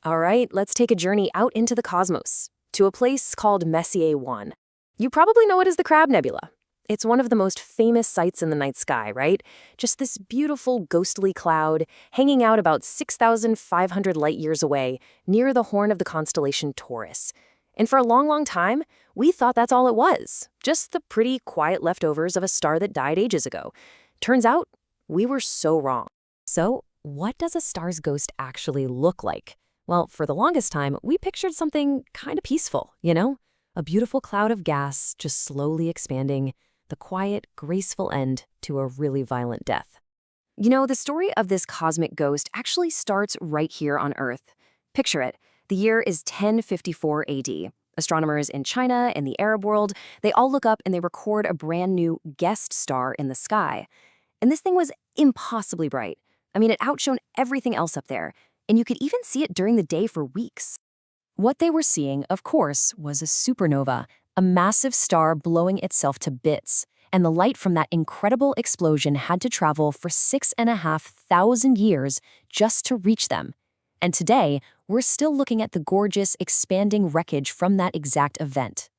All right, let's take a journey out into the cosmos, to a place called Messier 1. You probably know it as the Crab Nebula. It's one of the most famous sights in the night sky, right? Just this beautiful ghostly cloud hanging out about 6,500 light-years away near the horn of the constellation Taurus. And for a long, long time, we thought that's all it was, just the pretty, quiet leftovers of a star that died ages ago. Turns out, we were so wrong. So, what does a star's ghost actually look like? Well, for the longest time, we pictured something kind of peaceful, you know? A beautiful cloud of gas just slowly expanding, the quiet, graceful end to a really violent death. You know, the story of this cosmic ghost actually starts right here on Earth. Picture it. The year is 1054 AD. Astronomers in China and the Arab world, they all look up and they record a brand new guest star in the sky. And this thing was impossibly bright. I mean, it outshone everything else up there, and you could even see it during the day for weeks. What they were seeing, of course, was a supernova, a massive star blowing itself to bits, and the light from that incredible explosion had to travel for 6,500 years just to reach them. And today, we're still looking at the gorgeous, expanding wreckage from that exact event.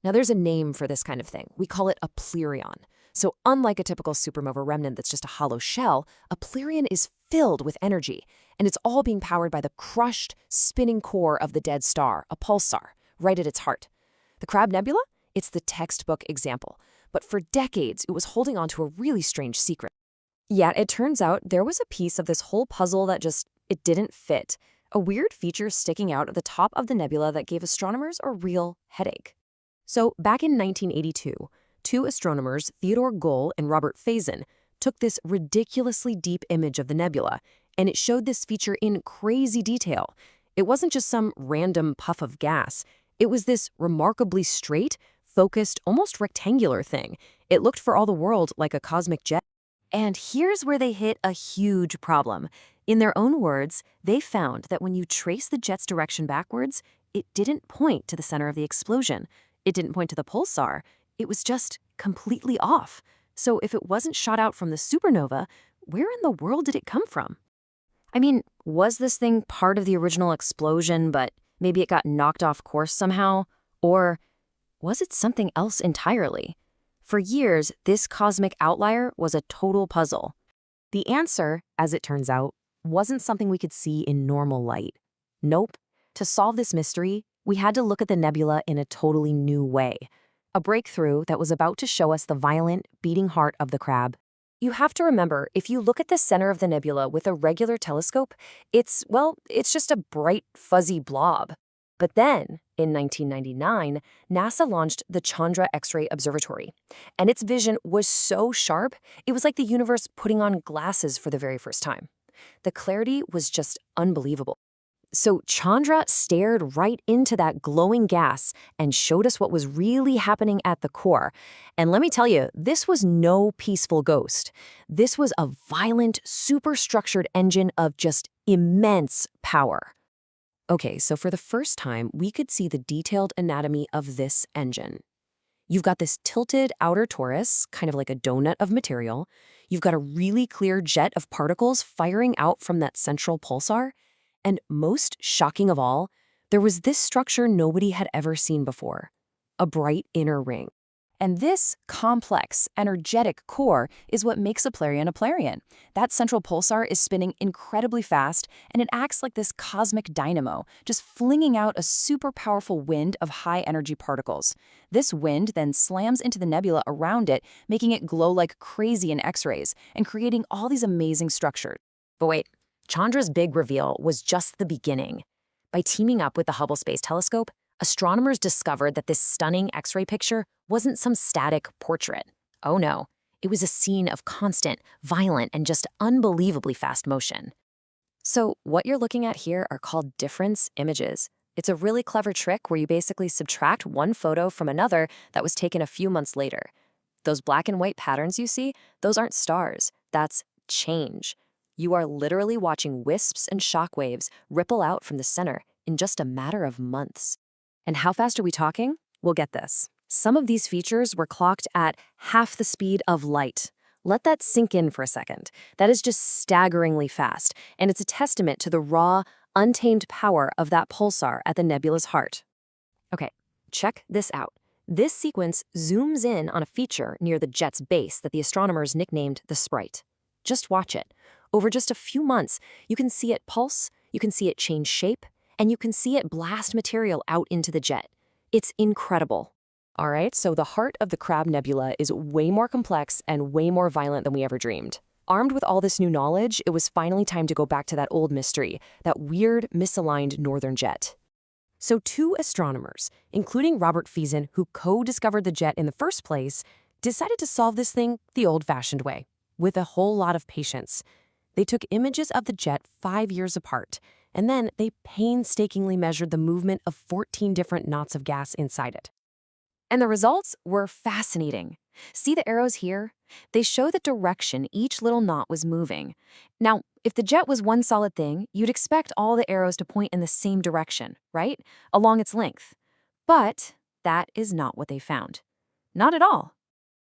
Now, there's a name for this kind of thing. We call it a plerion. So unlike a typical supernova remnant that's just a hollow shell, a plerion is filled with energy, and it's all being powered by the crushed, spinning core of the dead star, a pulsar, right at its heart. The Crab Nebula? It's the textbook example. But for decades, it was holding on to a really strange secret. Yet it turns out there was a piece of this whole puzzle that it didn't fit. A weird feature sticking out at the top of the nebula that gave astronomers a real headache. So back in 1982, two astronomers, Theodore Gull and Robert Fesen, took this ridiculously deep image of the nebula, and it showed this feature in crazy detail. It wasn't just some random puff of gas. It was this remarkably straight, focused, almost rectangular thing. It looked for all the world like a cosmic jet. And here's where they hit a huge problem. In their own words, they found that when you trace the jet's direction backwards, it didn't point to the center of the explosion. It didn't point to the pulsar. It was just completely off. So if it wasn't shot out from the supernova, where in the world did it come from? I mean, was this thing part of the original explosion, but maybe it got knocked off course somehow? Or was it something else entirely? For years, this cosmic outlier was a total puzzle. The answer, as it turns out, wasn't something we could see in normal light. Nope. To solve this mystery, we had to look at the nebula in a totally new way. A breakthrough that was about to show us the violent, beating heart of the crab. You have to remember, if you look at the center of the nebula with a regular telescope, it's just a bright, fuzzy blob. But then, in 1999, NASA launched the CHANDRA X-ray Observatory. And its vision was so sharp, it was like the universe putting on glasses for the very first time. The clarity was just unbelievable. So Chandra stared right into that glowing gas and showed us what was really happening at the core. And let me tell you, this was no peaceful ghost. This was a violent, superstructured engine of just immense power. Okay, so for the first time, we could see the detailed anatomy of this engine. You've got this tilted outer torus, kind of like a donut of material. You've got a really clear jet of particles firing out from that central pulsar. And most shocking of all, there was this structure nobody had ever seen before, a bright inner ring. And this complex, energetic core is what makes a plerion. That central pulsar is spinning incredibly fast, and it acts like this cosmic dynamo, just flinging out a super powerful wind of high-energy particles. This wind then slams into the nebula around it, making it glow like crazy in X-rays, and creating all these amazing structures. But wait. Chandra's big reveal was just the beginning. By teaming up with the Hubble Space Telescope, astronomers discovered that this stunning X-ray picture wasn't some static portrait. Oh no, it was a scene of constant, violent, and just unbelievably fast motion. So what you're looking at here are called difference images. It's a really clever trick where you basically subtract one photo from another that was taken a few months later. Those black and white patterns you see, those aren't stars. That's change. You are literally watching wisps and shock waves ripple out from the center in just a matter of months. And how fast are we talking? We'll get this. Some of these features were clocked at half the speed of light. Let that sink in for a second. That is just staggeringly fast, and it's a testament to the raw, untamed power of that pulsar at the nebula's heart. Okay, check this out. This sequence zooms in on a feature near the jet's base that the astronomers nicknamed the Sprite. Just watch it. Over just a few months, you can see it pulse, you can see it change shape, and you can see it blast material out into the jet. It's incredible. All right, so the heart of the Crab Nebula is way more complex and way more violent than we ever dreamed. Armed with all this new knowledge, it was finally time to go back to that old mystery, that weird, misaligned northern jet. So 2 astronomers, including Robert Fesen, who co-discovered the jet in the first place, decided to solve this thing the old-fashioned way, with a whole lot of patience. They took images of the jet 5 years apart, and then they painstakingly measured the movement of 14 different knots of gas inside it. And the results were fascinating. See the arrows here? They show the direction each little knot was moving. Now, if the jet was one solid thing, you'd expect all the arrows to point in the same direction, right? Along its length. But that is not what they found. Not at all.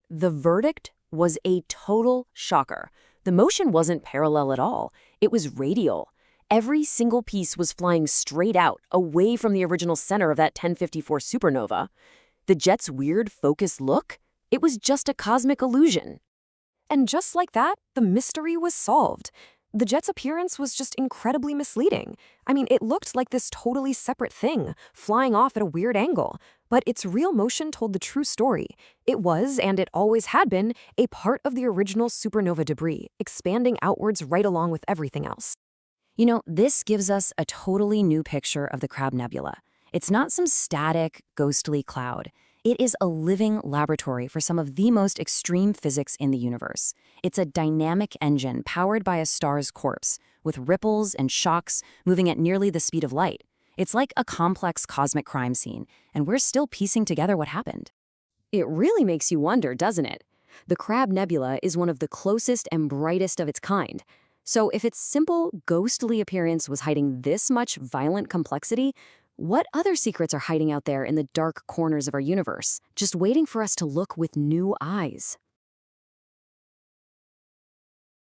The verdict was a total shocker. The motion wasn't parallel at all. It was radial. Every single piece was flying straight out, away from the original center of that 1054 supernova. The jet's weird focused look? It was just a cosmic illusion. And just like that, the mystery was solved. The jet's appearance was just incredibly misleading. I mean, it looked like this totally separate thing, flying off at a weird angle. But its real motion told the true story. It was, and it always had been, a part of the original supernova debris, expanding outwards right along with everything else. You know, this gives us a totally new picture of the Crab Nebula. It's not some static, ghostly cloud. It is a living laboratory for some of the most extreme physics in the universe. It's a dynamic engine powered by a star's corpse, with ripples and shocks moving at nearly the speed of light. It's like a complex cosmic crime scene, and we're still piecing together what happened. It really makes you wonder, doesn't it? The Crab Nebula is one of the closest and brightest of its kind. So if its simple, ghostly appearance was hiding this much violent complexity, what other secrets are hiding out there in the dark corners of our universe, just waiting for us to look with new eyes?